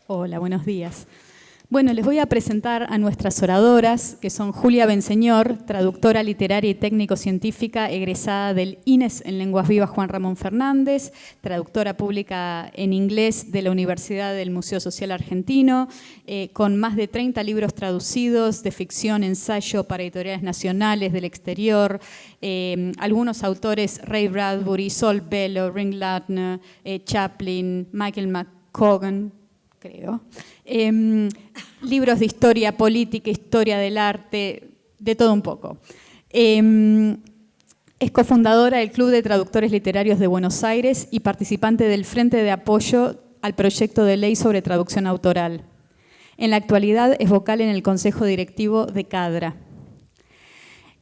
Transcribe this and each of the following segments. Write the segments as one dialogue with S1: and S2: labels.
S1: Hola, buenos días. Bueno, les voy a presentar a nuestras oradoras, que son Julia Benseñor, traductora literaria y técnico-científica, egresada del INES en Lenguas Vivas Juan Ramón Fernández, traductora pública en inglés de la Universidad del Museo Social Argentino, con más de 30 libros traducidos de ficción, ensayo para editoriales nacionales del exterior, algunos autores, Ray Bradbury, Sol Bellow, Ring Lardner, Chaplin, Michael McCogan, creo. Libros de historia política, historia del arte, de todo un poco. Es cofundadora del Club de Traductores Literarios de Buenos Aires y participante del Frente de Apoyo al Proyecto de Ley sobre Traducción Autoral. En la actualidad es vocal en el Consejo Directivo de CADRA.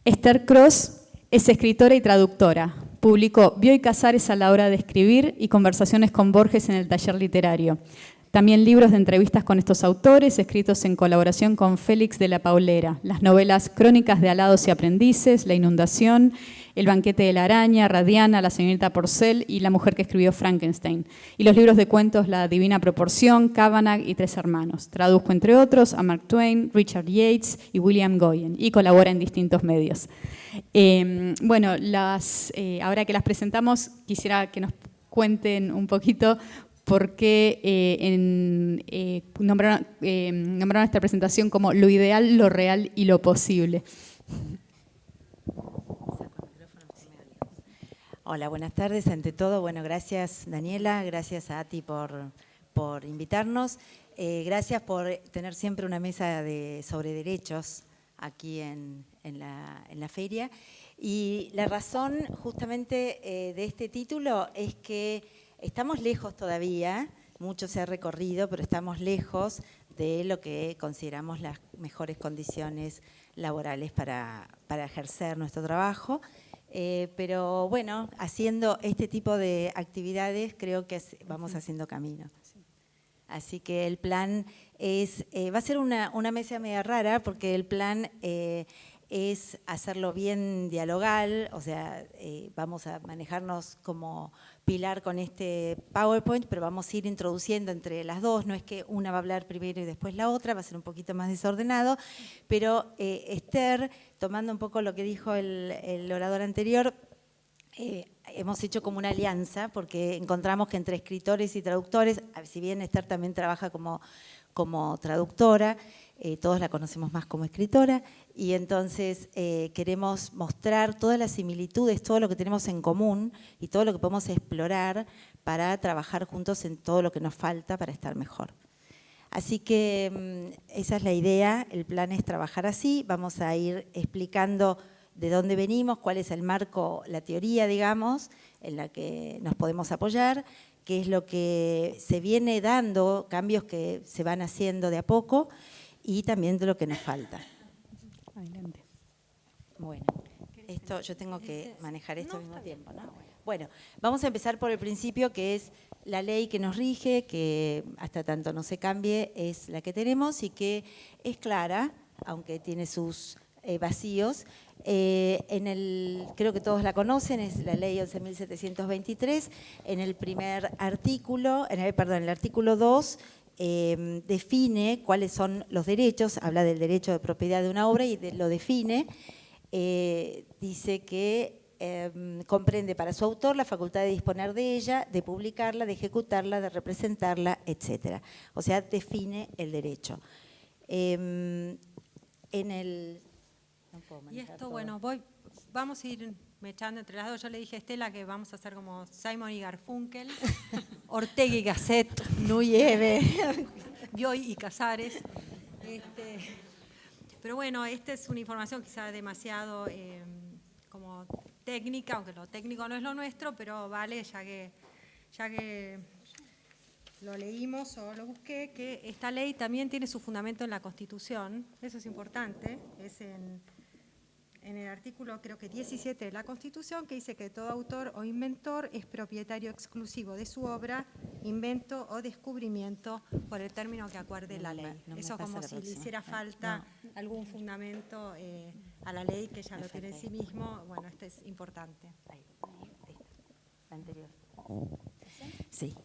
S1: Esther Cross es escritora y traductora. Publicó Bioy Casares a la hora de escribir y Conversaciones con Borges en el taller literario. También libros de entrevistas con estos autores, escritos en colaboración con Félix de la Paulera. Las novelas Crónicas de Alados y Aprendices, La Inundación, El banquete de la araña, Radiana, La señorita Porcel y La mujer que escribió Frankenstein. Y los libros de cuentos La divina proporción, Kavanagh y Tres hermanos. Tradujo, entre otros, a Mark Twain, Richard Yates y William Goyen. Y colabora en distintos medios. Bueno, ahora que las presentamos, quisiera que nos cuenten un poquito por qué nombraron esta presentación como lo ideal, lo real y lo posible.
S2: Hola, buenas tardes. Ante todo, bueno, gracias Daniela, gracias a Ati por invitarnos. Gracias por tener siempre una mesa sobre derechos aquí en la feria. Y la razón justamente de este título es que estamos lejos todavía, mucho se ha recorrido, pero estamos lejos de lo que consideramos las mejores condiciones laborales para ejercer nuestro trabajo. Pero bueno, haciendo este tipo de actividades creo que vamos haciendo camino. Así que el plan va a ser una mesa media rara porque el plan es hacerlo bien dialogal, o sea, vamos a manejarnos como pilar con este PowerPoint, pero vamos a ir introduciendo entre las dos, no es que una va a hablar primero y después la otra, va a ser un poquito más desordenado, pero Esther, tomando un poco lo que dijo el orador anterior, hemos hecho como una alianza porque encontramos que entre escritores y traductores, si bien Esther también trabaja como traductora, todos la conocemos más como escritora, y entonces queremos mostrar todas las similitudes, todo lo que tenemos en común y todo lo que podemos explorar para trabajar juntos en todo lo que nos falta para estar mejor. Así que esa es la idea, el plan es trabajar así, vamos a ir explicando de dónde venimos, cuál es el marco, la teoría, digamos, en la que nos podemos apoyar, qué es lo que se viene dando, cambios que se van haciendo de a poco y también de lo que nos falta.
S1: Adelante.
S2: Bueno, esto yo tengo que manejar esto al mismo tiempo, ¿no? Bueno, vamos a empezar por el principio, que es la ley que nos rige, que hasta tanto no se cambie, es la que tenemos y que es clara, aunque tiene sus vacíos. Creo que todos la conocen, es la ley 11.723, en el primer artículo, en el artículo 2, define cuáles son los derechos, habla del derecho de propiedad de una obra y lo define, dice que comprende para su autor la facultad de disponer de ella, de publicarla, de ejecutarla, de representarla, etc. O sea, define el derecho.
S3: Y esto, bueno, vamos a ir mechando entre las dos. Yo le dije a Estela que vamos a hacer como Simon y Garfunkel, Ortega y Gasset,
S2: Nuyeve,
S3: Bioy y Casares. Pero bueno, esta es una información quizá demasiado como técnica, aunque lo técnico no es lo nuestro, pero vale, ya que lo leímos o lo busqué, que esta ley también tiene su fundamento en la Constitución, eso es importante, es en el artículo creo que 17 de la Constitución, que dice que todo autor o inventor es propietario exclusivo de su obra, invento o descubrimiento por el término que acuerde la ley. Eso como si le hiciera falta algún fundamento a la ley que ya lo tiene en sí mismo. Bueno, este es importante.
S2: anterior. Sí.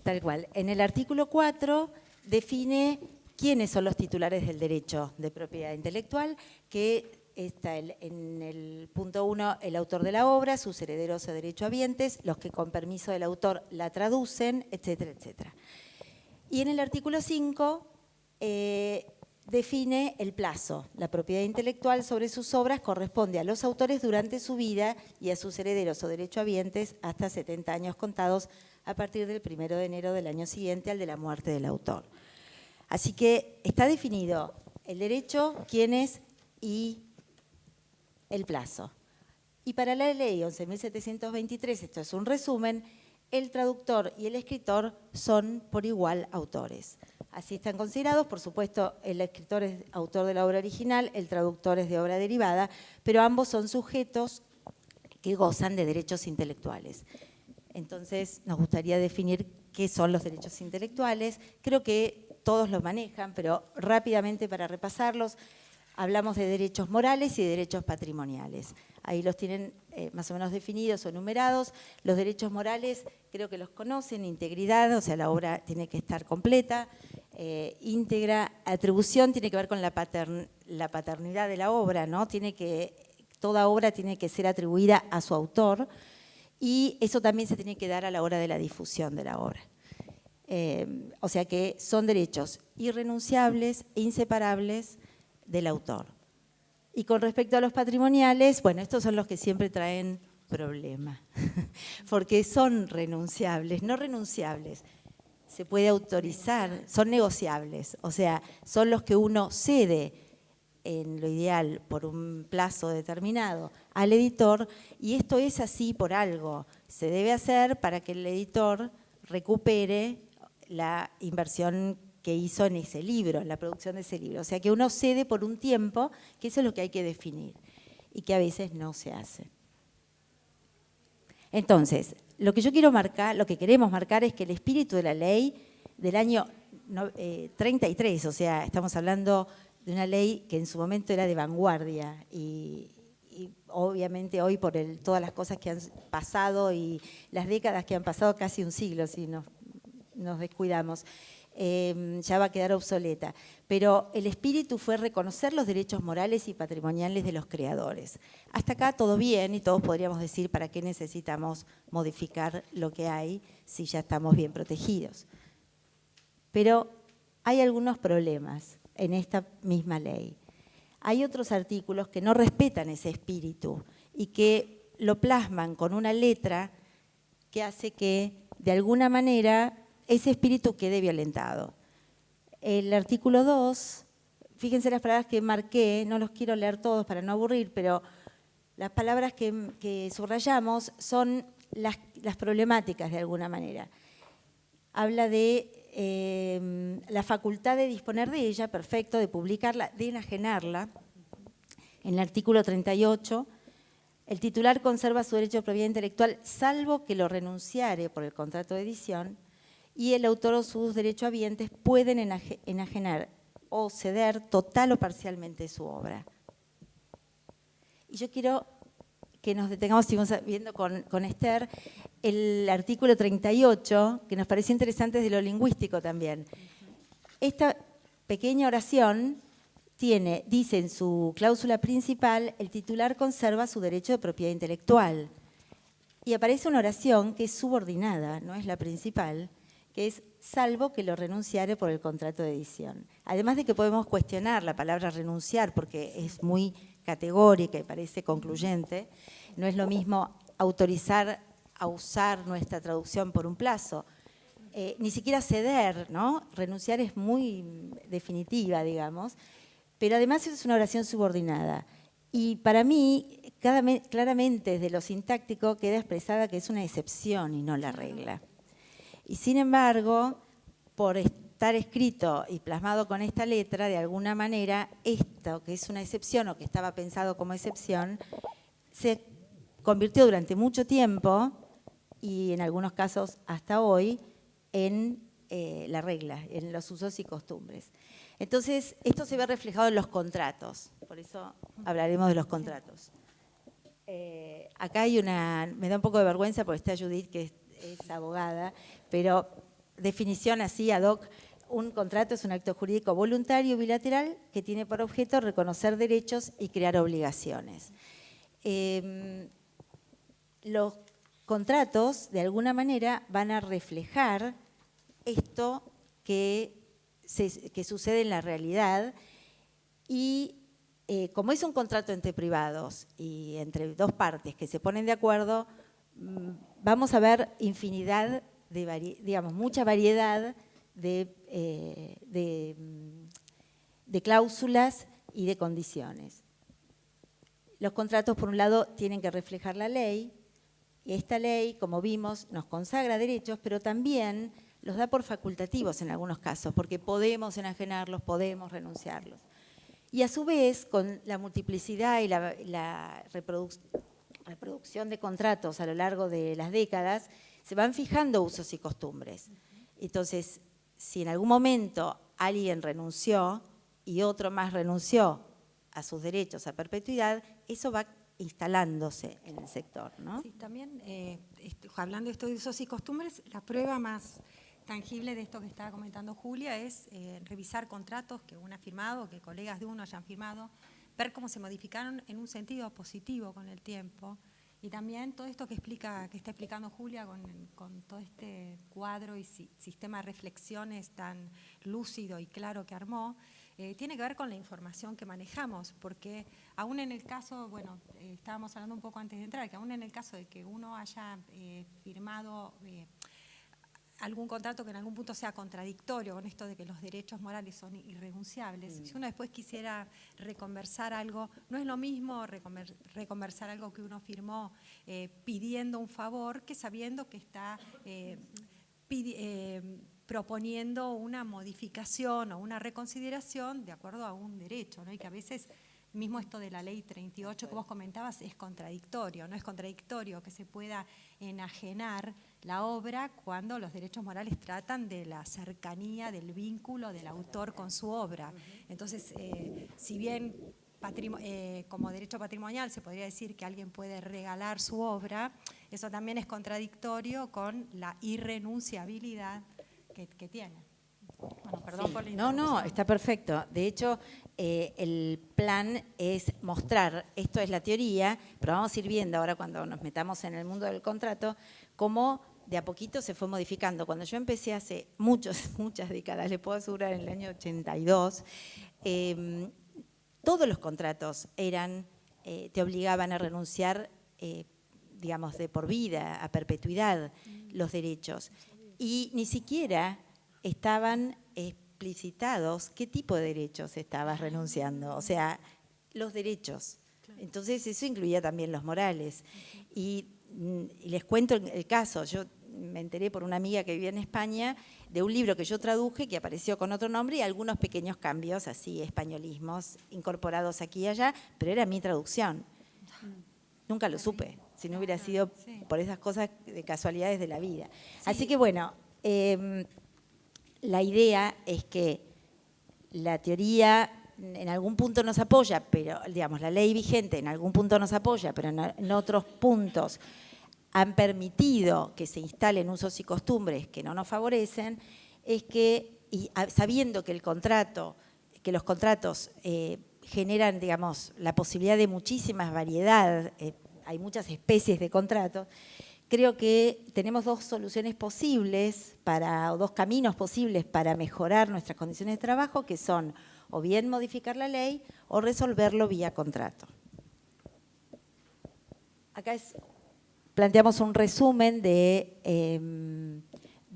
S2: Tal cual. En el artículo 4 define quiénes son los titulares del derecho de propiedad intelectual, que está en el punto 1, el autor de la obra, sus herederos o derechohabientes, los que con permiso del autor la traducen, etcétera, etcétera. Y en el artículo 5 define el plazo. La propiedad intelectual sobre sus obras corresponde a los autores durante su vida y a sus herederos o derechohabientes hasta 70 años contados a partir del 1 de enero del año siguiente al de la muerte del autor. Así que está definido el derecho, quiénes y el plazo. Y para la ley 11.723, esto es un resumen, el traductor y el escritor son por igual autores. Así están considerados, por supuesto, el escritor es autor de la obra original, el traductor es de obra derivada, pero ambos son sujetos que gozan de derechos intelectuales. Entonces, nos gustaría definir qué son los derechos intelectuales. Creo que todos los manejan, pero rápidamente para repasarlos, hablamos de derechos morales y de derechos patrimoniales. Ahí los tienen más o menos definidos o enumerados. Los derechos morales creo que los conocen, integridad, o sea, la obra tiene que estar completa, íntegra. Atribución tiene que ver con la paternidad de la obra, ¿no? Toda obra tiene que ser atribuida a su autor y eso también se tiene que dar a la hora de la difusión de la obra. O sea que son derechos irrenunciables e inseparables del autor. Y con respecto a los patrimoniales, bueno, estos son los que siempre traen problema, porque son renunciables, no renunciables. Se puede autorizar, son negociables, o sea, son los que uno cede, en lo ideal, por un plazo determinado al editor, y esto es así por algo. Se debe hacer para que el editor recupere la inversión que hizo en ese libro, en la producción de ese libro. O sea, que uno cede por un tiempo, que eso es lo que hay que definir, y que a veces no se hace. Entonces, lo que yo quiero marcar, lo que queremos marcar es que el espíritu de la ley del año 33, o sea, estamos hablando de una ley que en su momento era de vanguardia y obviamente hoy por todas las cosas que han pasado y las décadas que han pasado, casi un siglo si nos descuidamos, ya va a quedar obsoleta. Pero el espíritu fue reconocer los derechos morales y patrimoniales de los creadores. Hasta acá todo bien y todos podríamos decir para qué necesitamos modificar lo que hay si ya estamos bien protegidos. Pero hay algunos problemas en esta misma ley. Hay otros artículos que no respetan ese espíritu y que lo plasman con una letra que hace que, de alguna manera, ese espíritu quede violentado. El artículo 2, fíjense las palabras que marqué, no los quiero leer todos para no aburrir, pero las palabras que subrayamos son las problemáticas de alguna manera. Habla de la facultad de disponer de ella, perfecto, de publicarla, de enajenarla. En el artículo 38, el titular conserva su derecho de propiedad intelectual salvo que lo renunciare por el contrato de edición y el autor o sus derechohabientes pueden enajenar o ceder total o parcialmente su obra. Y yo quiero que nos detengamos, estuvimos viendo con Esther, el artículo 38, que nos pareció interesante desde lo lingüístico también. Esta pequeña oración dice en su cláusula principal, el titular conserva su derecho de propiedad intelectual. Y aparece una oración que es subordinada, no es la principal, que es salvo que lo renunciare por el contrato de edición. Además de que podemos cuestionar la palabra renunciar porque es muy categórica y parece concluyente, no es lo mismo autorizar a usar nuestra traducción por un plazo, ni siquiera ceder, ¿no? Renunciar es muy definitiva, digamos, pero además es una oración subordinada. Y para mí, claramente desde lo sintáctico queda expresada que es una excepción y no la regla. Y sin embargo, por estar escrito y plasmado con esta letra, de alguna manera, esto que es una excepción o que estaba pensado como excepción, se convirtió durante mucho tiempo, y en algunos casos hasta hoy, en la regla, en los usos y costumbres. Entonces, esto se ve reflejado en los contratos, por eso hablaremos de los contratos. Acá hay me da un poco de vergüenza porque está Judith, que es abogada, pero definición así ad hoc. Un contrato es un acto jurídico voluntario bilateral que tiene por objeto reconocer derechos y crear obligaciones. Los contratos, de alguna manera, van a reflejar esto que sucede en la realidad y como es un contrato entre privados y entre dos partes que se ponen de acuerdo, vamos a ver infinidad digamos, mucha variedad de cláusulas y de condiciones. Los contratos, por un lado, tienen que reflejar la ley, y esta ley, como vimos, nos consagra derechos, pero también los da por facultativos en algunos casos, porque podemos enajenarlos, podemos renunciarlos. Y a su vez, con la multiplicidad y la reproducción de contratos a lo largo de las décadas, se van fijando usos y costumbres. Entonces, si en algún momento alguien renunció y otro más renunció a sus derechos a perpetuidad, eso va instalándose en el sector, ¿no?
S3: Sí, también, hablando de estos usos y costumbres, la prueba más tangible de esto que estaba comentando Julia es revisar contratos que uno ha firmado, que colegas de uno hayan firmado, ver cómo se modificaron en un sentido positivo con el tiempo. Y también todo esto que está explicando Julia con todo este cuadro y sistema de reflexiones tan lúcido y claro que armó, tiene que ver con la información que manejamos, porque aún en el caso, bueno, estábamos hablando un poco antes de entrar, que aún en el caso de que uno haya firmado algún contrato que en algún punto sea contradictorio con esto de que los derechos morales son irrenunciables. Si uno después quisiera reconversar algo, no es lo mismo reconversar algo que uno firmó pidiendo un favor que sabiendo que está proponiendo una modificación o una reconsideración de acuerdo a un derecho, ¿no? Y que a veces mismo esto de la ley 38 que vos comentabas es contradictorio, no es contradictorio que se pueda enajenar la obra cuando los derechos morales tratan de la cercanía, del vínculo del autor con su obra. Entonces, si bien como derecho patrimonial se podría decir que alguien puede regalar su obra, eso también es contradictorio con la irrenunciabilidad que tiene. Bueno, perdón
S2: Sí.
S3: por la interrupción.
S2: No, está perfecto. De hecho, el plan es mostrar, esto es la teoría, pero vamos a ir viendo ahora cuando nos metamos en el mundo del contrato, cómo de a poquito se fue modificando. Cuando yo empecé hace muchas décadas, le puedo asegurar en el año 82, todos los contratos te obligaban a renunciar, digamos, de por vida, a perpetuidad, los derechos. Y ni siquiera estaban explicitados qué tipo de derechos estabas renunciando, o sea, los derechos. Entonces eso incluía también los morales. Y les cuento el caso, yo me enteré por una amiga que vivía en España de un libro que yo traduje que apareció con otro nombre y algunos pequeños cambios, así españolismos incorporados aquí y allá, pero era mi traducción. Nunca lo supe, si no hubiera sido por esas cosas de casualidades de la vida. Así que bueno, la idea es que la teoría en algún punto nos apoya, pero digamos la ley vigente en algún punto nos apoya, pero en otros puntos han permitido que se instalen usos y costumbres que no nos favorecen, es que, y sabiendo que los contratos generan, digamos, la posibilidad de muchísimas variedades, hay muchas especies de contratos, creo que tenemos dos soluciones posibles o dos caminos posibles para mejorar nuestras condiciones de trabajo, que son o bien modificar la ley o resolverlo vía contrato. Acá planteamos un resumen de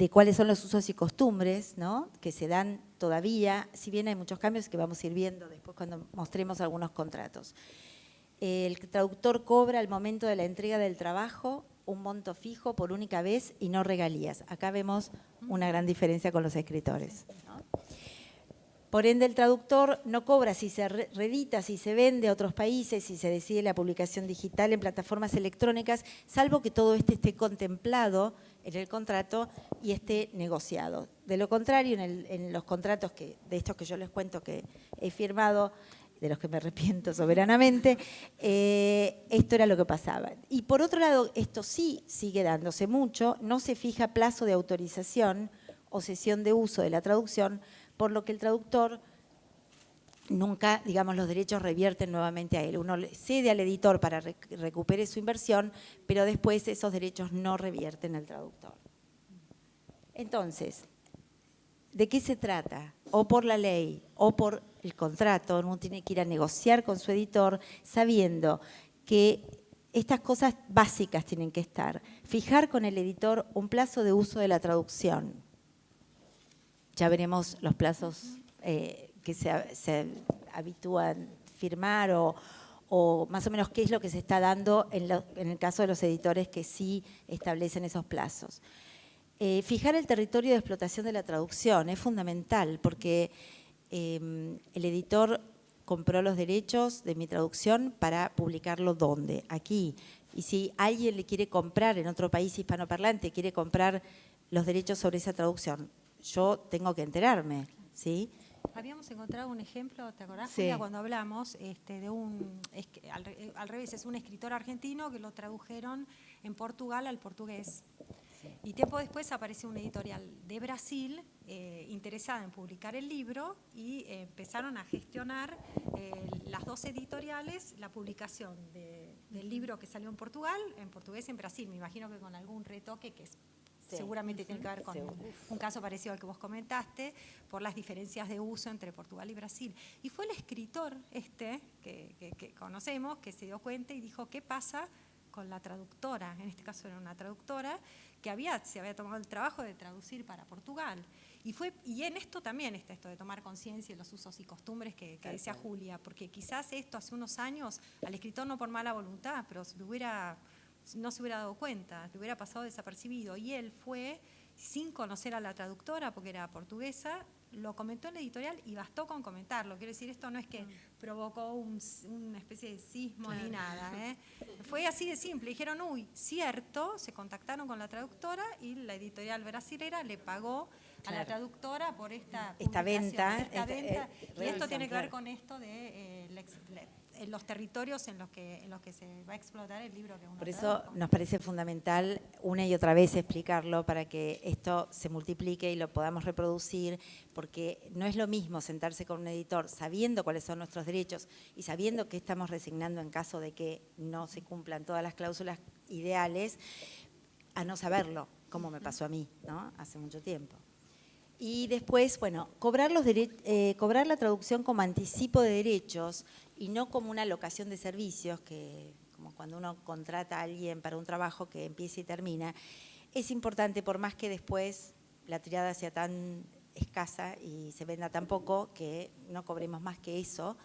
S2: cuáles son los usos y costumbres, ¿no?, que se dan todavía, si bien hay muchos cambios que vamos a ir viendo después cuando mostremos algunos contratos. El traductor cobra al momento de la entrega del trabajo un monto fijo por única vez y no regalías. Acá vemos una gran diferencia con los escritores, ¿no? Por ende, el traductor no cobra si se reedita, si se vende a otros países, si se decide la publicación digital en plataformas electrónicas, salvo que todo esté contemplado en el contrato y esté negociado. De lo contrario, en los contratos de estos que yo les cuento que he firmado, de los que me arrepiento soberanamente, esto era lo que pasaba. Y por otro lado, esto sí sigue dándose mucho, no se fija plazo de autorización o cesión de uso de la traducción, por lo que el traductor nunca, digamos, los derechos revierten nuevamente a él. Uno le cede al editor para que recupere su inversión, pero después esos derechos no revierten al traductor. Entonces, ¿de qué se trata? O por la ley o por el contrato, uno tiene que ir a negociar con su editor sabiendo que estas cosas básicas tienen que estar. Fijar con el editor un plazo de uso de la traducción. Ya veremos los plazos que se habitúan firmar o más o menos qué es lo que se está dando en el caso de los editores que sí establecen esos plazos. Fijar el territorio de explotación de la traducción es fundamental porque el editor compró los derechos de mi traducción para publicarlo ¿dónde? Aquí. Y si alguien le quiere comprar en otro país hispanoparlante, quiere comprar los derechos sobre esa traducción, yo tengo que enterarme, ¿sí?
S3: Habíamos encontrado un ejemplo, ¿te acordás,
S2: Sí.
S3: Julia, cuando hablamos de al revés, es un escritor argentino que lo tradujeron en Portugal al portugués. Y tiempo después aparece una editorial de Brasil interesada en publicar el libro y empezaron a gestionar las dos editoriales la publicación del libro que salió en Portugal, en portugués en Brasil. Me imagino que con algún retoque que
S2: Sí.
S3: seguramente tiene que ver con un caso parecido al que vos comentaste, por las diferencias de uso entre Portugal y Brasil. Y fue el escritor que conocemos que se dio cuenta y dijo, ¿qué pasa con la traductora? En este caso era una traductora que se había tomado el trabajo de traducir para Portugal. Y en esto también está esto de tomar conciencia de los usos y costumbres que decía Julia, porque quizás esto hace unos años al escritor no por mala voluntad, pero no se hubiera dado cuenta, le hubiera pasado desapercibido. Y él fue, sin conocer a la traductora, porque era portuguesa, lo comentó en la editorial y bastó con comentarlo. Quiero decir, esto no es que provocó una especie de sismo ni nada. Fue así de simple. Dijeron, uy, cierto, se contactaron con la traductora y la editorial brasilera le pagó a la traductora por esta
S2: venta.
S3: Y esto tiene que ver con esto de los territorios en los que se va a explotar el libro que uno
S2: Por eso
S3: tradujo.
S2: nos parece fundamental una y otra vez explicarlo para que esto se multiplique y lo podamos reproducir, porque no es lo mismo sentarse con un editor sabiendo cuáles son nuestros derechos y sabiendo qué estamos resignando en caso de que no se cumplan todas las cláusulas ideales, a no saberlo, como me pasó a mí, ¿no? Hace mucho tiempo. Y después, bueno, cobrar la traducción como anticipo de derechos y no como una locación de servicios, que como cuando uno contrata a alguien para un trabajo que empieza y termina, es importante, por más que después la tirada sea tan escasa y se venda tan poco, que no cobremos más que eso,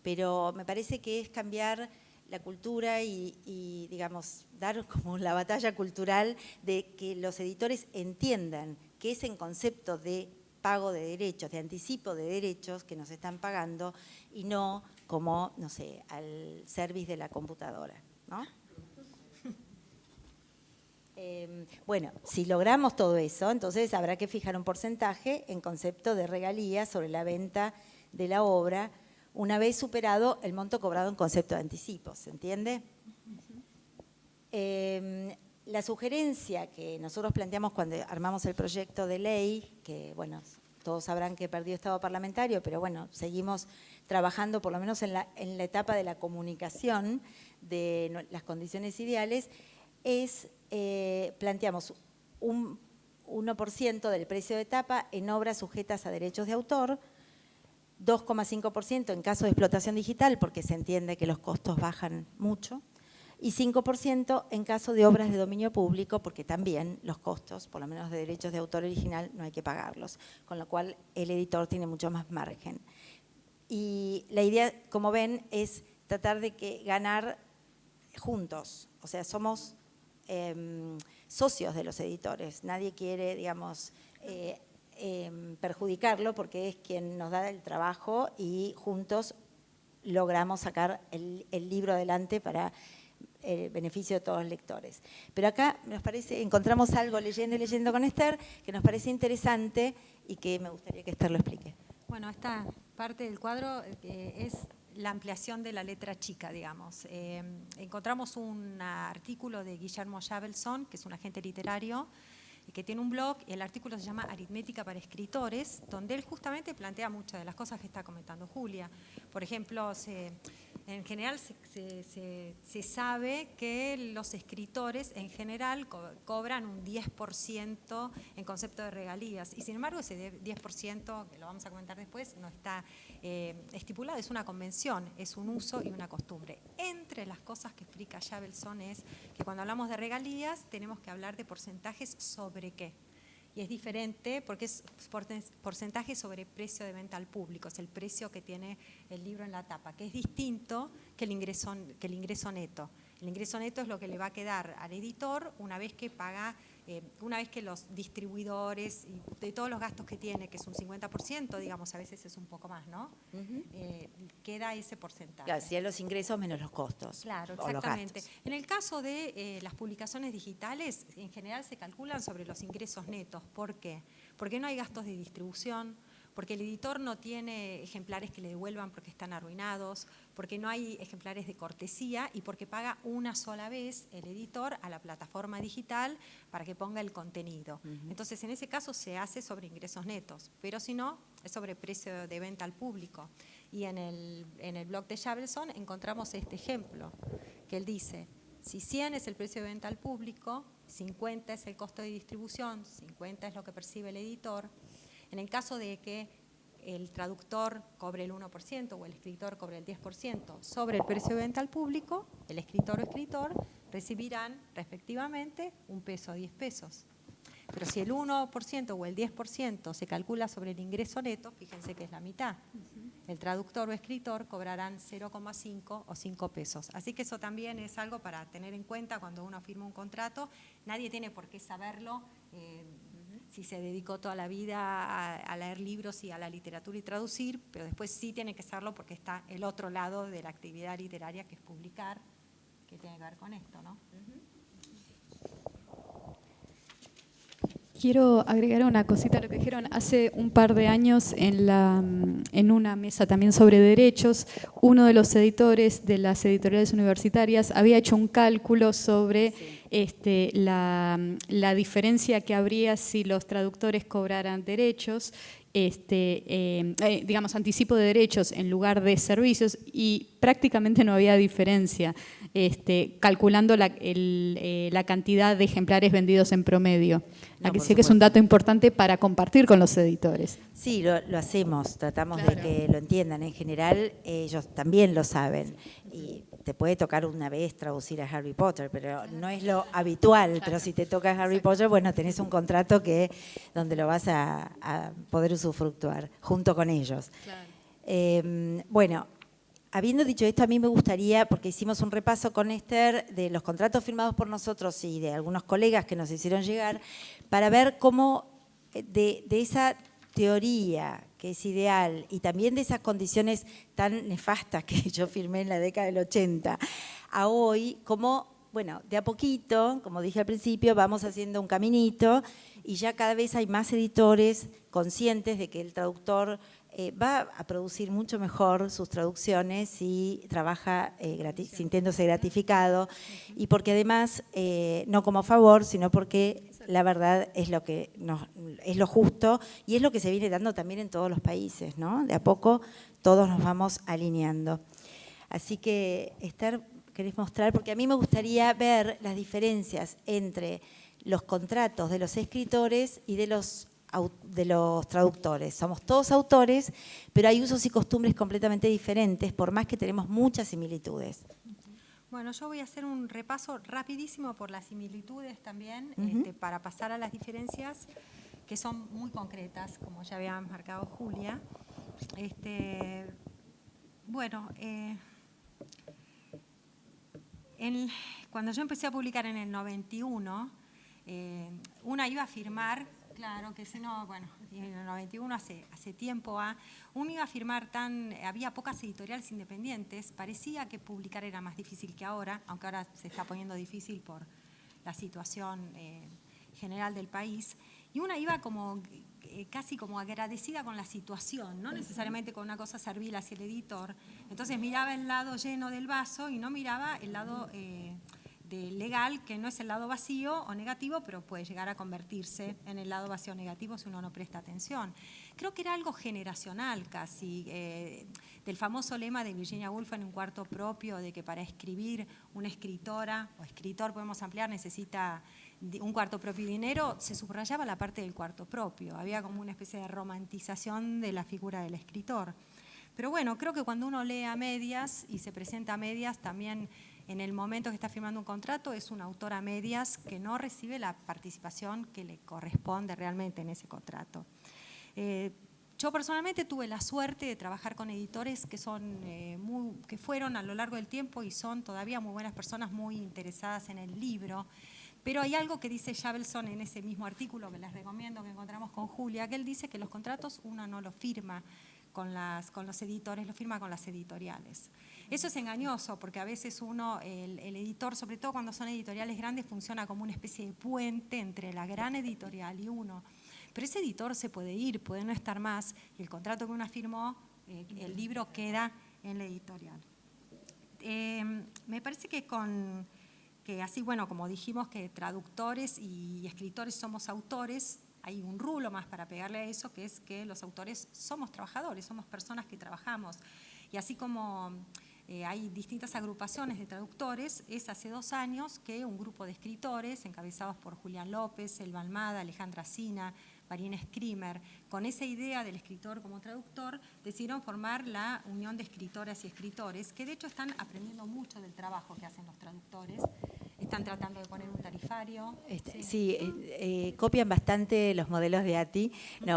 S2: pero me parece que es cambiar la cultura y digamos, dar como la batalla cultural de que los editores entiendan que es en concepto de pago de derechos, de anticipo de derechos que nos están pagando y no como, no sé, al service de la computadora, ¿no? Bueno, si logramos todo eso, entonces habrá que fijar un porcentaje en concepto de regalías sobre la venta de la obra una vez superado el monto cobrado en concepto de anticipo, ¿se entiende? La sugerencia que nosotros planteamos cuando armamos el proyecto de ley, que bueno, todos sabrán que perdió estado parlamentario, pero bueno, seguimos trabajando por lo menos en la etapa de la comunicación de las condiciones ideales, planteamos un 1% del precio de tapa en obras sujetas a derechos de autor, 2,5% en caso de explotación digital, porque se entiende que los costos bajan mucho, y 5% en caso de obras de dominio público, porque también los costos, por lo menos de derechos de autor original, no hay que pagarlos, con lo cual el editor tiene mucho más margen. Y la idea, como ven, es tratar de ganar juntos, o sea, somos socios de los editores, nadie quiere, digamos, perjudicarlo porque es quien nos da el trabajo y juntos logramos sacar el libro adelante para el beneficio de todos los lectores. Pero acá encontramos algo leyendo con Esther que nos parece interesante y que me gustaría que Esther lo explique.
S3: Bueno, esta parte del cuadro es la ampliación de la letra chica, digamos. Encontramos un artículo de Guillermo Jabelson, que es un agente literario, que tiene un blog, el artículo se llama Aritmética para escritores, donde él justamente plantea muchas de las cosas que está comentando Julia. Por ejemplo, en general se sabe que los escritores en general cobran un 10% en concepto de regalías, y sin embargo ese 10%, que lo vamos a comentar después, no está estipulado, es una convención, es un uso y una costumbre. Entre las cosas que explica Jabelson es que cuando hablamos de regalías tenemos que hablar de porcentajes sobre qué. Y es diferente porque es porcentaje sobre precio de venta al público, es el precio que tiene el libro en la tapa, que es distinto que el ingreso neto. El ingreso neto es lo que le va a quedar al editor una vez que paga, una vez que los distribuidores y de todos los gastos que tiene, que es un 50%, digamos, a veces es un poco más, ¿no? Queda ese porcentaje.
S2: Claro, si los ingresos menos los costos.
S3: Claro, exactamente. En el caso de las publicaciones digitales, en general se calculan sobre los ingresos netos. ¿Por qué? Porque no hay gastos de distribución, porque el editor no tiene ejemplares que le devuelvan porque están arruinados, porque no hay ejemplares de cortesía y porque paga una sola vez el editor a la plataforma digital para que ponga el contenido. Entonces, en ese caso se hace sobre ingresos netos, pero si no, es sobre precio de venta al público. Y en el blog de Jabelson encontramos este ejemplo, que él dice, si 100 es el precio de venta al público, 50 es el costo de distribución, 50 es lo que percibe el editor. En el caso de que el traductor cobre el 1% o el escritor cobre el 10% sobre el precio de venta al público, el escritor o escritor recibirán respectivamente un peso o 10 pesos. Pero si el 1% o el 10% se calcula sobre el ingreso neto, fíjense que es la mitad. El traductor o escritor cobrarán 0,5 o 5 pesos. Así que eso también es algo para tener en cuenta cuando uno firma un contrato. Nadie tiene por qué saberlo. Si se dedicó toda la vida a leer libros y a la literatura y traducir, pero después sí tiene que saberlo porque está el otro lado de la actividad literaria, que es publicar, que tiene que ver con esto, ¿no?
S1: Quiero agregar una cosita a lo que dijeron. Hace un par de años en una mesa también sobre derechos, uno de los editores de las editoriales universitarias había hecho un cálculo sobre la diferencia que habría si los traductores cobraran derechos, digamos, anticipo de derechos en lugar de servicios, y prácticamente no había diferencia, calculando la cantidad de ejemplares vendidos en promedio. Aquí sí que es un dato importante para compartir con los editores.
S2: Sí, lo hacemos, tratamos de que lo entiendan. En general, ellos también lo saben. Y te puede tocar una vez traducir a Harry Potter, pero no es lo habitual. Claro. Pero si te toca Harry Potter, bueno, tenés un contrato donde lo vas a poder usufructuar junto con ellos. Claro. Bueno, habiendo dicho esto, a mí me gustaría, porque hicimos un repaso con Esther de los contratos firmados por nosotros y de algunos colegas que nos hicieron llegar, para ver cómo de esa teoría que es ideal y también de esas condiciones tan nefastas que yo firmé en la década del 80 a hoy, como, bueno, de a poquito, como dije al principio, vamos haciendo un caminito y ya cada vez hay más editores conscientes de que el traductor va a producir mucho mejor sus traducciones si trabaja sintiéndose gratificado, y porque además, no como favor, sino porque la verdad es es lo justo y es lo que se viene dando también en todos los países, ¿no? De a poco todos nos vamos alineando. Así que, Esther, ¿querés mostrar? Porque a mí me gustaría ver las diferencias entre los contratos de los escritores y de los traductores. Somos todos autores, pero hay usos y costumbres completamente diferentes, por más que tenemos muchas similitudes.
S3: Bueno, yo voy a hacer un repaso rapidísimo por las similitudes también, para pasar a las diferencias, que son muy concretas, como ya había marcado Julia. Bueno, cuando yo empecé a publicar en el 91, una iba a firmar, claro que si no, bueno, en el 91 hace tiempo, uno iba a firmar había pocas editoriales independientes, parecía que publicar era más difícil que ahora, aunque ahora se está poniendo difícil por la situación general del país, y una iba casi como agradecida con la situación, no necesariamente con una cosa servil hacia el editor. Entonces miraba el lado lleno del vaso y no miraba el lado legal, que no es el lado vacío o negativo, pero puede llegar a convertirse en el lado vacío o negativo si uno no presta atención. Creo que era algo generacional casi, del famoso lema de Virginia Woolf en Un cuarto propio, de que para escribir una escritora o escritor, podemos ampliar, necesita un cuarto propio y dinero. Se subrayaba la parte del cuarto propio, había como una especie de romantización de la figura del escritor. Pero bueno, creo que cuando uno lee a medias y se presenta a medias, también en el momento que está firmando un contrato es un autor a medias que no recibe la participación que le corresponde realmente en ese contrato. Yo personalmente tuve la suerte de trabajar con editores que fueron a lo largo del tiempo y son todavía muy buenas personas, muy interesadas en el libro. Pero hay algo que dice Jabelson en ese mismo artículo que les recomiendo, que encontramos con Julia, que él dice que los contratos uno no los firma con los editores, lo firma con las editoriales. Eso es engañoso porque a veces el editor, sobre todo cuando son editoriales grandes, funciona como una especie de puente entre la gran editorial y uno. Pero ese editor se puede ir, puede no estar más, y el contrato que uno firmó, el libro queda en la editorial. Me parece que así, bueno, como dijimos que traductores y escritores somos autores, hay un rulo más para pegarle a eso, que es que los autores somos trabajadores, somos personas que trabajamos. Y así como hay distintas agrupaciones de traductores, es hace 2 años que un grupo de escritores, encabezados por Julián López, Elba Almada, Alejandra Sina, Marina Scrimer, con esa idea del escritor como traductor, decidieron formar la Unión de Escritoras y Escritores, que de hecho están aprendiendo mucho del trabajo que hacen los traductores. Están tratando de poner un tarifario.
S2: Sí, copian bastante los modelos de ATI,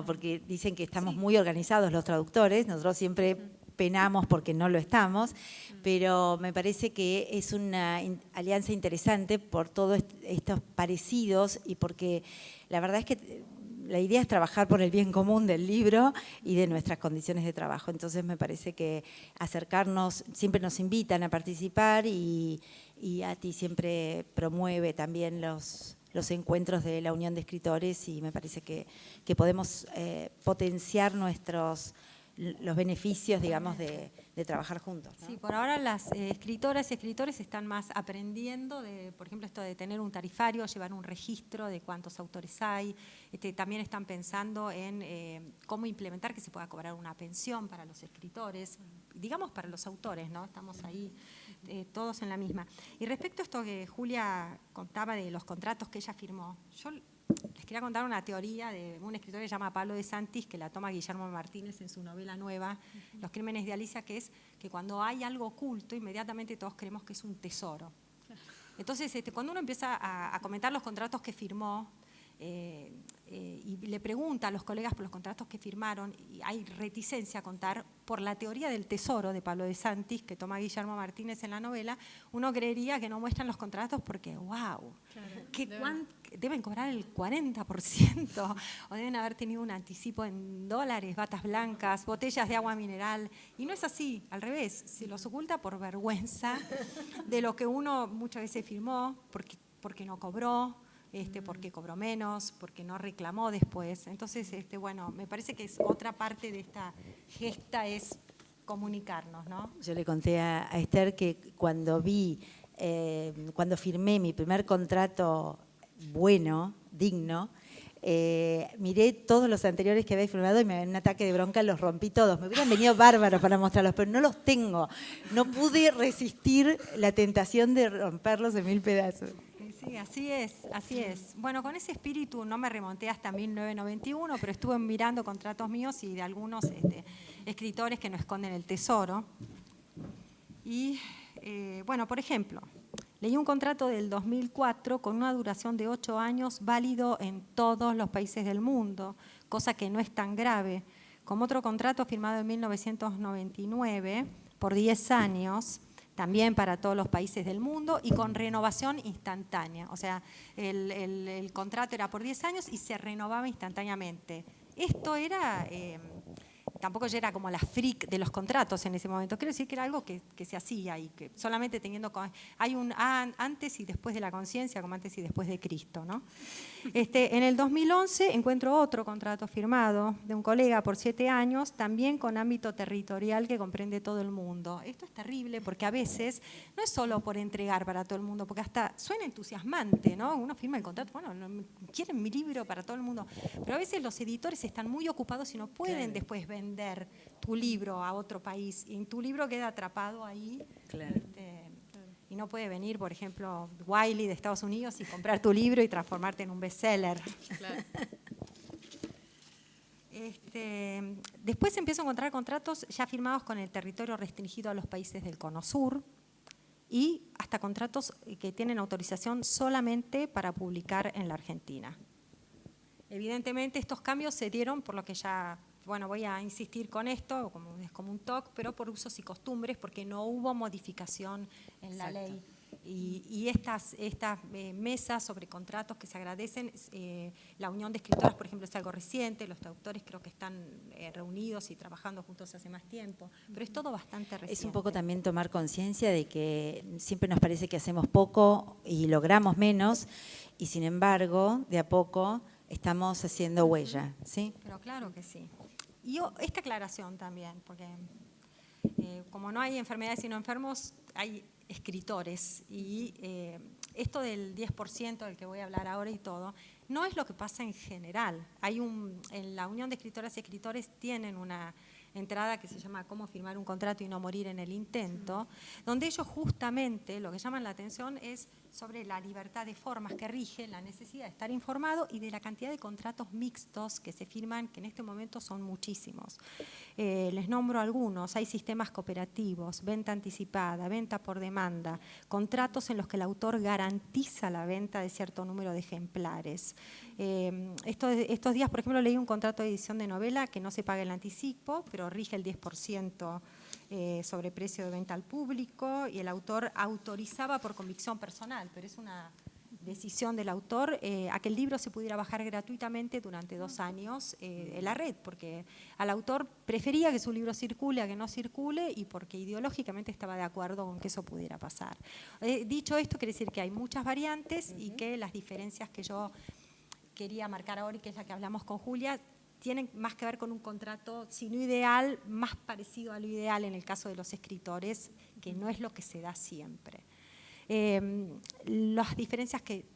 S2: porque dicen que estamos muy organizados los traductores, nosotros siempre penamos porque no lo estamos, pero me parece que es una alianza interesante por todos estos parecidos y porque la verdad es que la idea es trabajar por el bien común del libro y de nuestras condiciones de trabajo. Entonces me parece que acercarnos, siempre nos invitan a participar y ATI siempre promueve también los encuentros de la Unión de Escritores y me parece que podemos potenciar los beneficios, digamos, de trabajar juntos, ¿no?
S3: Sí, por ahora las escritoras y escritores están más aprendiendo por ejemplo, esto de tener un tarifario, llevar un registro de cuántos autores hay. También están pensando en cómo implementar que se pueda cobrar una pensión para los escritores, digamos para los autores, ¿no? Estamos ahí todos en la misma. Y respecto a esto que Julia contaba de los contratos que ella firmó, yo les quería contar una teoría de un escritor que se llama Pablo de Santis, que la toma Guillermo Martínez en su novela nueva, Los crímenes de Alicia, que es que cuando hay algo oculto, inmediatamente todos creemos que es un tesoro. Entonces, cuando uno empieza a comentar los contratos que firmó, y le pregunta a los colegas por los contratos que firmaron, y hay reticencia a contar, por la teoría del tesoro de Pablo de Santis, que toma Guillermo Martínez en la novela, uno creería que no muestran los contratos porque, wow, claro, deben cobrar el 40%, o deben haber tenido un anticipo en dólares, batas blancas, botellas de agua mineral, y no es así, al revés, se los oculta por vergüenza de lo que uno muchas veces firmó, porque no cobró, porque cobró menos, porque no reclamó después. Entonces, bueno, me parece que es otra parte de esta gesta es comunicarnos, ¿no?
S2: Yo le conté a Esther que cuando firmé mi primer contrato bueno, digno, miré todos los anteriores que había firmado y en un ataque de bronca los rompí todos. Me hubieran venido bárbaros para mostrarlos, pero no los tengo. No pude resistir la tentación de romperlos en 1000 pedazos.
S3: Sí, así es. Bueno, con ese espíritu no me remonté hasta 1991, pero estuve mirando contratos míos y de algunos escritores que no esconden el tesoro. Y, bueno, por ejemplo, leí un contrato del 2004 con una duración de 8 años, válido en todos los países del mundo, cosa que no es tan grave, como otro contrato firmado en 1999 por 10 años, también para todos los países del mundo y con renovación instantánea. O sea, el contrato era por 10 años y se renovaba instantáneamente. Esto era tampoco yo era como la freak de los contratos en ese momento. Quiero decir que era algo que se hacía y que solamente teniendo... Hay un antes y después de la conciencia, como antes y después de Cristo, ¿no? En el 2011 encuentro otro contrato firmado de un colega por 7 años, también con ámbito territorial que comprende todo el mundo. Esto es terrible porque a veces no es solo por entregar para todo el mundo, porque hasta suena entusiasmante, ¿no? Uno firma el contrato, bueno, quieren mi libro para todo el mundo, pero a veces los editores están muy ocupados y no pueden después vender tu libro a otro país y tu libro queda atrapado ahí.
S2: Claro.
S3: Y no puede venir, por ejemplo, Wiley de Estados Unidos y comprar tu libro y transformarte en un bestseller. Claro. Después empiezo a encontrar contratos ya firmados con el territorio restringido a los países del Cono Sur y hasta contratos que tienen autorización solamente para publicar en la Argentina. Evidentemente estos cambios se dieron por lo que ya, bueno, voy a insistir con esto, es como un TOC, pero por usos y costumbres, porque no hubo modificación en la ley. Y estas mesas sobre contratos que se agradecen, la unión de escritoras, por ejemplo, es algo reciente, los traductores creo que están reunidos y trabajando juntos hace más tiempo, pero es todo bastante reciente.
S2: Es un poco también tomar conciencia de que siempre nos parece que hacemos poco y logramos menos, y sin embargo, de a poco estamos haciendo huella, ¿sí?
S3: Pero claro que sí. Y esta aclaración también, porque como no hay enfermedades sino enfermos, hay escritores y esto del 10% del que voy a hablar ahora y todo, no es lo que pasa en general. En la Unión de Escritoras y Escritores tienen una entrada que se llama Cómo firmar un contrato y no morir en el intento, donde ellos justamente lo que llaman la atención es sobre la libertad de formas que rige, la necesidad de estar informado y de la cantidad de contratos mixtos que se firman, que en este momento son muchísimos. Les nombro algunos: hay sistemas cooperativos, venta anticipada, venta por demanda, contratos en los que el autor garantiza la venta de cierto número de ejemplares. Estos días, por ejemplo, leí un contrato de edición de novela que no se paga el anticipo, pero rige el 10% sobre precio de venta al público, y el autor autorizaba por convicción personal, pero es una decisión del autor, a que el libro se pudiera bajar gratuitamente durante 2 años en la red, porque al autor prefería que su libro circule a que no circule y porque ideológicamente estaba de acuerdo con que eso pudiera pasar. Dicho esto, quiere decir que hay muchas variantes y que las diferencias que yo quería marcar ahora y que es la que hablamos con Julia, tienen más que ver con un contrato, si no ideal, más parecido a lo ideal en el caso de los escritores, que no es lo que se da siempre. Las diferencias que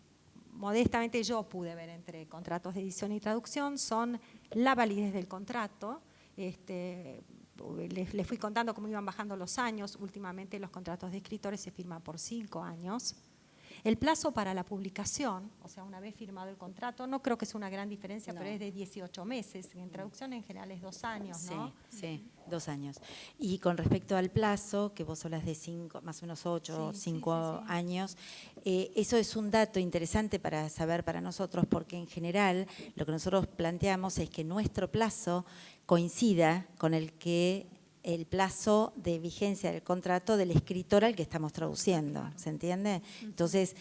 S3: modestamente yo pude ver entre contratos de edición y traducción son la validez del contrato. Les fui contando cómo iban bajando los años. Últimamente los contratos de escritores se firman por 5 años. El plazo para la publicación, o sea, una vez firmado el contrato, no creo que sea una gran diferencia, pero es de 18 meses. En traducción en general es 2 años, ¿no?
S2: Sí, 2 años. Y con respecto al plazo, que vos hablas de 5, más o menos 8, 5 años, eso es un dato interesante para saber para nosotros, porque en general lo que nosotros planteamos es que nuestro plazo coincida con el plazo de vigencia del contrato del escritor al que estamos traduciendo, ¿se entiende? Entonces,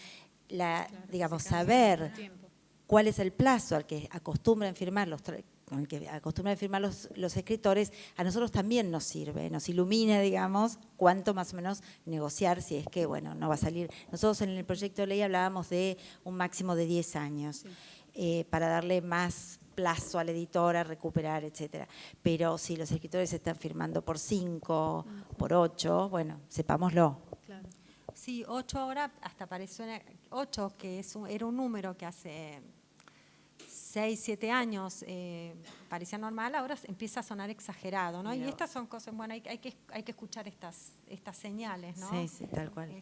S2: digamos, saber cuál es el plazo al que acostumbran firmar los escritores, a nosotros también nos sirve, nos ilumina, digamos, cuánto más o menos negociar si es que, bueno, no va a salir. Nosotros en el proyecto de ley hablábamos de un máximo de 10 años para darle más plazo al editor a recuperar, etcétera. Pero si los escritores están firmando por 5, por 8, bueno, sepámoslo.
S3: Claro. Sí, 8 ahora hasta pareció 8, que era un número que hace 6, 7 años parecía normal, ahora empieza a sonar exagerado, ¿no? Y estas son cosas, bueno, hay que escuchar estas señales, ¿no?
S2: Sí, tal cual.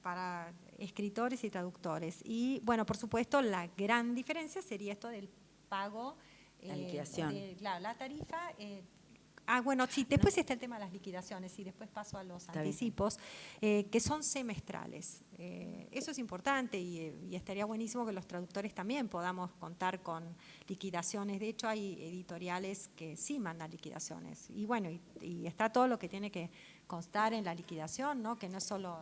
S3: Para escritores y traductores. Y bueno, por supuesto, la gran diferencia sería esto del pago.
S2: La liquidación.
S3: Claro, la tarifa. Bueno, sí, después está el tema de las liquidaciones y después paso a los anticipos, que son semestrales. Eso es importante y estaría buenísimo que los traductores también podamos contar con liquidaciones. De hecho, hay editoriales que sí mandan liquidaciones. Y bueno, y está todo lo que tiene que constar en la liquidación, ¿no? Que no es solo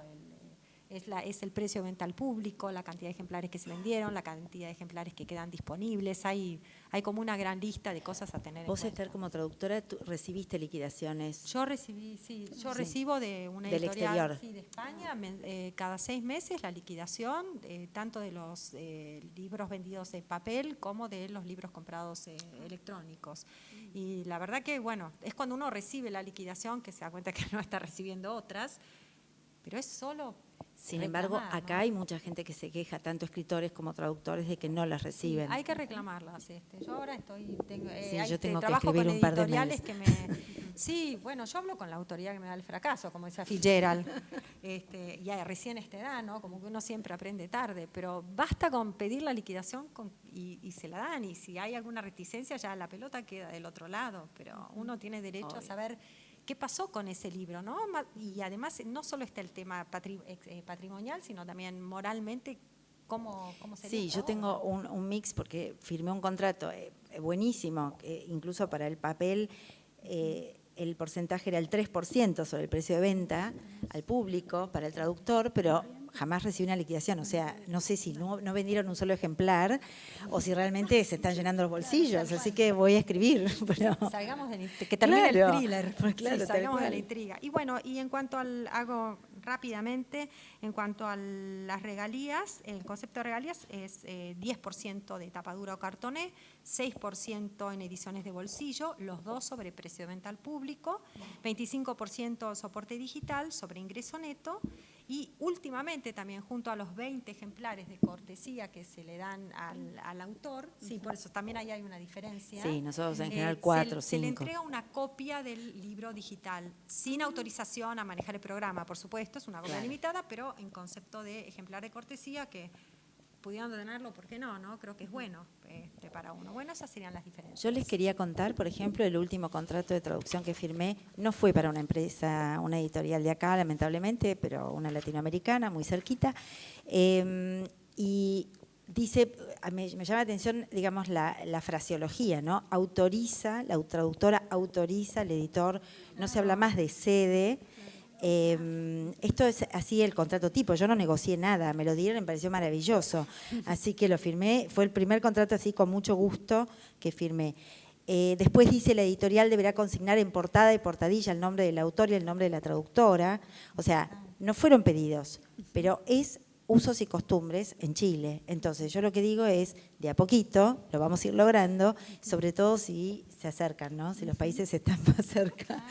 S3: es el precio de venta al público, la cantidad de ejemplares que se vendieron, la cantidad de ejemplares que quedan disponibles. Hay como una gran lista de cosas a tener en
S2: Vos,
S3: cuenta.
S2: Esther, como traductora, ¿tú recibiste liquidaciones?
S3: Yo recibí, sí, yo recibo de una
S2: Del
S3: editorial
S2: exterior.
S3: sí, de España, cada 6 meses la liquidación, tanto de los libros vendidos en papel como de los libros comprados electrónicos. Y la verdad que, bueno, es cuando uno recibe la liquidación que se da cuenta que no está recibiendo otras, pero es solo
S2: Sin embargo,
S3: reclamar,
S2: acá
S3: ¿no?
S2: hay mucha gente que se queja, tanto escritores como traductores, de que no las
S3: Sí,
S2: reciben.
S3: hay que reclamarlas. Yo ahora
S2: Sí, yo tengo que
S3: trabajo
S2: escribir
S3: con
S2: un par de
S3: editoriales
S2: mails.
S3: que me... Sí, bueno, yo hablo con la autoridad que me da el fracaso, como decía Fitzgerald. Ya recién a esta edad, ¿no? Como que uno siempre aprende tarde, pero basta con pedir la liquidación y se la dan. Y si hay alguna reticencia, ya la pelota queda del otro lado. Pero uno tiene derecho a saber qué pasó con ese libro, ¿no? Y además no solo está el tema patrimonial, sino también moralmente, cómo sería.
S2: Sí, yo tengo un mix porque firmé un contrato buenísimo, incluso para el papel el porcentaje era el 3% sobre el precio de venta al público para el traductor, pero jamás recibí una liquidación. O sea, no sé si no vendieron un solo ejemplar o si realmente se están llenando los bolsillos, así que voy a escribir. Pero...
S3: Salgamos que termine
S2: Claro,
S3: el thriller.
S2: pues claro,
S3: Sí,
S2: tal
S3: salgamos de
S2: cual.
S3: la intriga. Y bueno, y en cuanto hago rápidamente, en cuanto a las regalías, el concepto de regalías es 10% de tapadura o cartoné, 6% en ediciones de bolsillo, los dos sobre precio de venta al público, 25% soporte digital sobre ingreso neto y últimamente también junto a los 20 ejemplares de cortesía que se le dan al autor, sí, por eso también ahí hay una diferencia.
S2: Sí, nosotros en general 4 o 5.
S3: Se le entrega una copia del libro digital, sin autorización a manejar el programa, por supuesto, es una copia limitada, pero en concepto de ejemplar de cortesía que pudiendo tenerlo, ¿por qué no? Creo que es bueno para uno. Bueno, esas serían las diferencias.
S2: Yo les quería contar, por ejemplo, el último contrato de traducción que firmé no fue para una empresa, una editorial de acá, lamentablemente, pero una latinoamericana, muy cerquita. Y dice, me llama la atención, digamos, la fraseología, ¿no? Autoriza, la traductora autoriza, el editor, no se habla más de cede. Esto es así el contrato tipo, yo no negocié nada, me lo dieron y me pareció maravilloso, así que lo firmé, fue el primer contrato así con mucho gusto que firmé. Después dice, la editorial deberá consignar en portada y portadilla el nombre del autor y el nombre de la traductora, o sea, no fueron pedidos, pero es usos y costumbres en Chile, entonces yo lo que digo es, de a poquito lo vamos a ir logrando, sobre todo si se acercan, ¿no? Si los países están más cerca.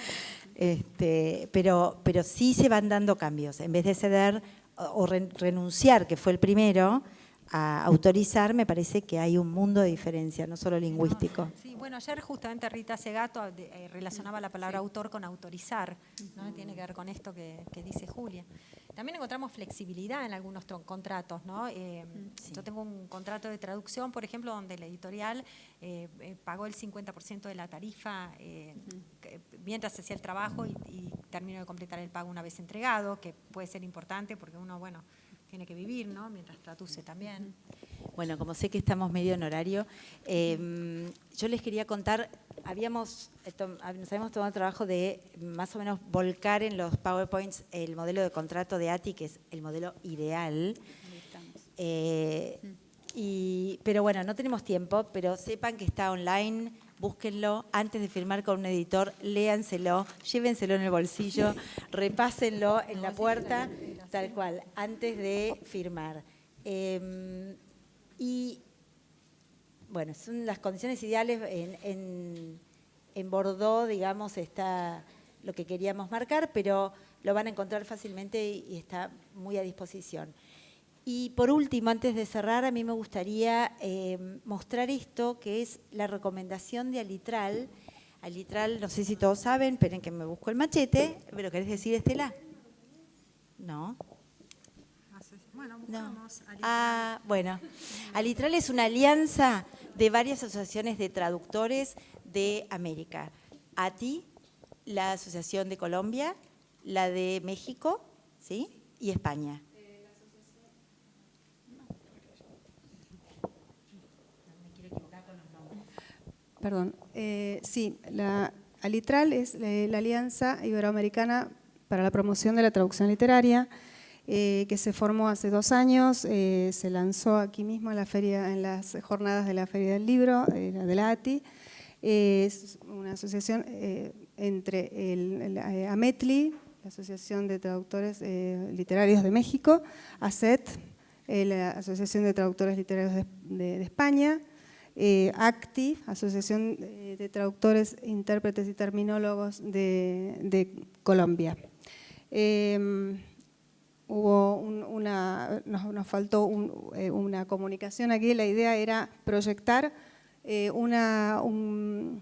S2: Pero sí se van dando cambios. En vez de ceder o renunciar, que fue el primero, a autorizar, me parece que hay un mundo de diferencia, no solo lingüístico.
S3: Sí, bueno, ayer justamente Rita Segato relacionaba la palabra autor con autorizar, ¿no? Tiene que ver con esto que dice Julia. También encontramos flexibilidad en algunos contratos, ¿no? Yo tengo un contrato de traducción, por ejemplo, donde la editorial pagó el 50% de la tarifa mientras se hacía el trabajo y terminó de completar el pago una vez entregado, que puede ser importante porque uno, bueno, tiene que vivir, ¿no? Mientras traduce también.
S2: Bueno, como sé que estamos medio en horario, yo les quería contar, nos habíamos tomado el trabajo de más o menos volcar en los PowerPoints el modelo de contrato de ATI, que es el modelo ideal. Pero bueno, no tenemos tiempo, pero sepan que está online, búsquenlo, antes de firmar con un editor, léanselo, llévenselo en el bolsillo, repásenlo en la puerta, tal cual, antes de firmar. Y bueno, son las condiciones ideales. En Bordeaux, digamos, está lo que queríamos marcar, pero lo van a encontrar fácilmente y está muy a disposición. Y por último, antes de cerrar, a mí me gustaría mostrar esto, que es la recomendación de Alitral. Alitral, no sé si todos saben, esperen que me busco el machete, pero ¿querés decir, Estela? No.
S3: Bueno,
S2: buscamos Alitral. Bueno, Alitral es una alianza de varias asociaciones de traductores de América. ATI, la Asociación de Colombia, la de México, ¿sí? Y España.
S4: Perdón, sí, la Alitral es la Alianza Iberoamericana para la Promoción de la Traducción Literaria que se formó hace 2 años, se lanzó aquí mismo en las jornadas de la Feria del Libro, de la ATI. Es una asociación entre AMETLI, la Asociación de Traductores Literarios de México, ACET, la Asociación de Traductores Literarios de España, ACTI, Asociación de Traductores, Intérpretes y Terminólogos de Colombia. Nos faltó una comunicación aquí. La idea era proyectar un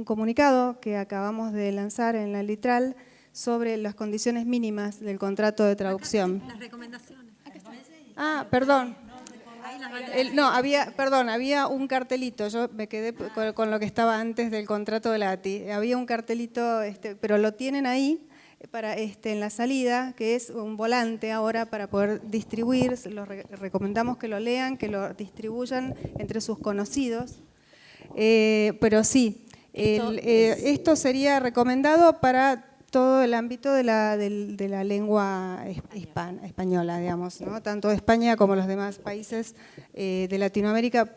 S4: comunicado que acabamos de lanzar en la Litral sobre las condiciones mínimas del contrato de traducción.
S3: Las recomendaciones.
S4: Ah, perdón. Había un cartelito, yo me quedé con lo que estaba antes del contrato de la ATI. Había un cartelito, pero lo tienen ahí en la salida, que es un volante ahora para poder distribuir. Recomendamos que lo lean, que lo distribuyan entre sus conocidos. Pero sí, esto sería recomendado para todo el ámbito de la lengua española, digamos, ¿no? Tanto España como los demás países de Latinoamérica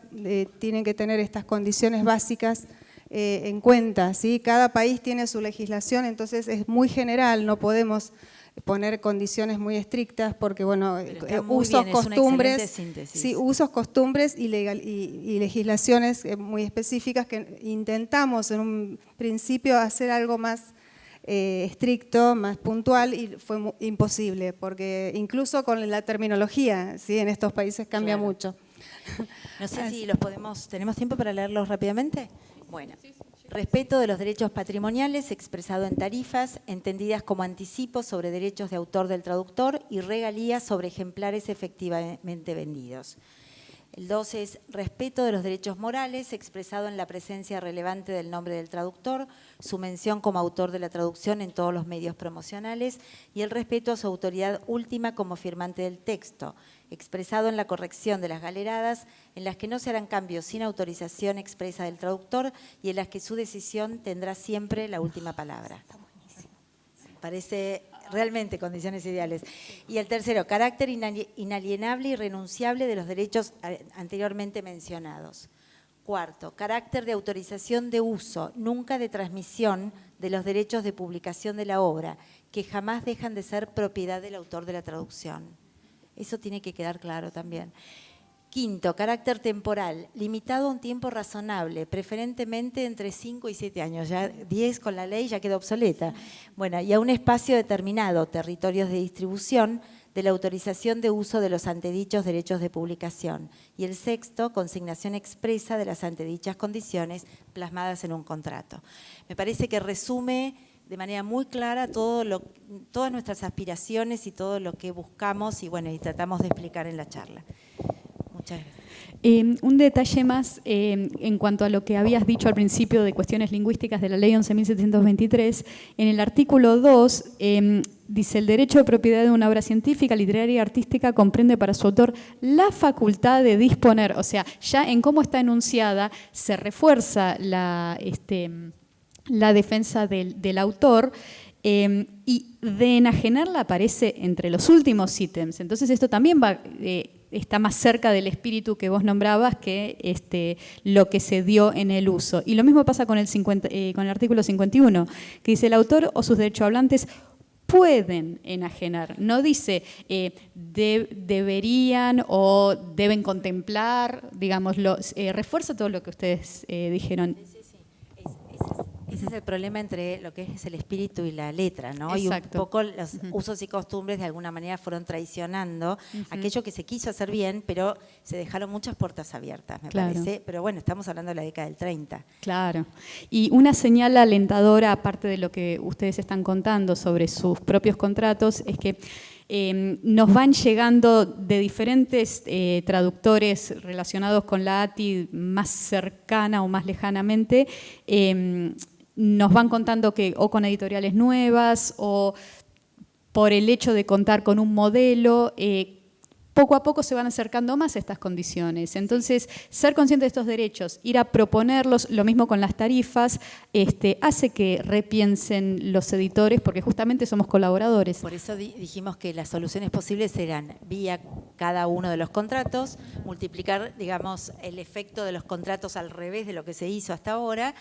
S4: tienen que tener estas condiciones básicas en cuenta, ¿sí? Cada país tiene su legislación, entonces es muy general, no podemos poner condiciones muy estrictas porque, bueno, usos, costumbres, sí, usos, costumbres y legislaciones muy específicas que intentamos en un principio hacer algo más estricto, más puntual, y fue imposible, porque incluso con la terminología, ¿sí? En estos países cambia mucho.
S2: No sé si ¿tenemos tiempo para leerlos rápidamente? Bueno, respeto de los derechos patrimoniales expresado en tarifas, entendidas como anticipos sobre derechos de autor del traductor y regalías sobre ejemplares efectivamente vendidos. El 2 es respeto de los derechos morales expresado en la presencia relevante del nombre del traductor, su mención como autor de la traducción en todos los medios promocionales y el respeto a su autoridad última como firmante del texto, expresado en la corrección de las galeradas en las que no se harán cambios sin autorización expresa del traductor y en las que su decisión tendrá siempre la última palabra. Parece realmente condiciones ideales. Y el tercero, carácter inalienable y renunciable de los derechos anteriormente mencionados. Cuarto, carácter de autorización de uso, nunca de transmisión de los derechos de publicación de la obra, que jamás dejan de ser propiedad del autor de la traducción. Eso tiene que quedar claro también. Quinto, carácter temporal, limitado a un tiempo razonable, preferentemente entre 5 y 7 años. Ya 10 con la ley ya queda obsoleta. Bueno, y a un espacio determinado, territorios de distribución, de la autorización de uso de los antedichos derechos de publicación. Y el sexto, consignación expresa de las antedichas condiciones plasmadas en un contrato. Me parece que resume de manera muy clara todas nuestras aspiraciones y todo lo que buscamos y, bueno, y tratamos de explicar en la charla. Muchas gracias.
S1: Un detalle más en cuanto a lo que habías dicho al principio de cuestiones lingüísticas de la Ley 11.723. En el artículo 2 dice: el derecho de propiedad de una obra científica, literaria y artística comprende para su autor la facultad de disponer. O sea, ya en cómo está enunciada se refuerza la defensa del autor. Y de enajenarla aparece entre los últimos ítems. Entonces esto también está más cerca del espíritu que vos nombrabas que lo que se dio en el uso. Y lo mismo pasa con el artículo 51, que dice: el autor o sus derechohablantes pueden enajenar. No dice deberían o deben contemplar, digámoslo, refuerza todo lo que ustedes dijeron.
S2: Ese es el problema entre lo que es el espíritu y la letra, ¿no? Exacto. Y un poco los usos y costumbres de alguna manera fueron traicionando aquello que se quiso hacer bien, pero se dejaron muchas puertas abiertas, me parece. Pero bueno, estamos hablando de la década del 30.
S1: Claro. Y una señal alentadora, aparte de lo que ustedes están contando sobre sus propios contratos, es que nos van llegando de diferentes traductores relacionados con la ATI más cercana o más lejanamente, nos van contando que o con editoriales nuevas o por el hecho de contar con un modelo, poco a poco se van acercando más a estas condiciones. Entonces, ser consciente de estos derechos, ir a proponerlos, lo mismo con las tarifas, hace que repiensen los editores, porque justamente somos colaboradores.
S2: Por eso dijimos que las soluciones posibles eran vía cada uno de los contratos, multiplicar, digamos, el efecto de los contratos al revés de lo que se hizo hasta ahora,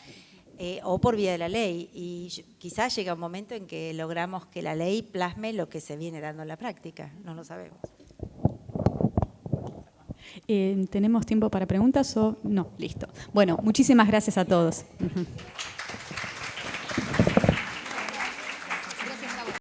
S2: o por vía de la ley. Y quizás llega un momento en que logramos que la ley plasme lo que se viene dando en la práctica, no lo sabemos.
S1: ¿Tenemos tiempo para preguntas o no? Listo. Bueno, muchísimas gracias a todos.